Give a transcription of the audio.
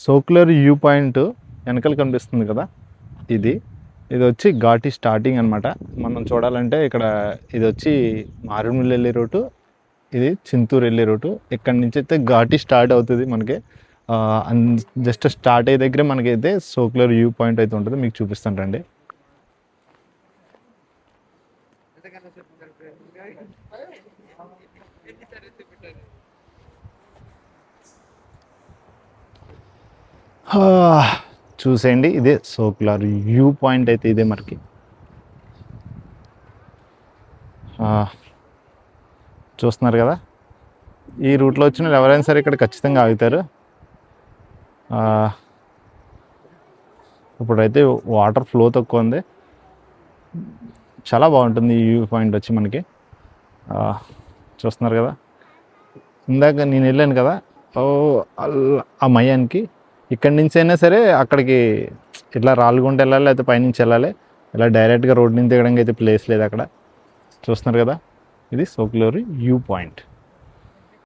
సోక్యులర్ view point వెనకాల కనిపిస్తుంది కదా, ఇది ఇది వచ్చి ఘాటి స్టార్టింగ్ అనమాట. మనం చూడాలంటే ఇక్కడ ఇది వచ్చి మారేడుమిల్లి వెళ్ళే రూటు, ఇది చింతూరు వెళ్ళే రూటు. ఇక్కడ నుంచి అయితే ఘాటి స్టార్ట్ అవుతుంది మనకి. జస్ట్ స్టార్ట్ అయ్యే దగ్గర మనకైతే సోక్యులర్ వ్యూ పాయింట్ అయితే ఉంటుంది, మీకు చూపిస్తాను రండి. చూసేయండి, ఇదే సోక్యులర్ వ్యూ పాయింట్ అయితే ఇదే మనకి. చూస్తున్నారు కదా, ఈ రూట్లో వచ్చిన వాళ్ళు ఎవరైనా సరే ఇక్కడ ఖచ్చితంగా ఆగుతారు. ఇప్పుడైతే వాటర్ ఫ్లో తక్కువ ఉంది, చాలా బాగుంటుంది ఈ వ్యూ పాయింట్ వచ్చి మనకి. చూస్తున్నారు కదా, ఇందాక నేను వెళ్ళాను కదా ఆ మయానికి, ఇక్కడి నుంచి అయినా సరే అక్కడికి ఇట్లా రాళ్ళగుంట వెళ్ళాలి, లేకపోతే పైనుంచి వెళ్ళాలి. ఇలా డైరెక్ట్గా రోడ్ నుంచి దిగడానికి అయితే ప్లేస్ లేదు అక్కడ. చూస్తున్నారు కదా, ఇది సోక్యులర్ వ్యూ పాయింట్.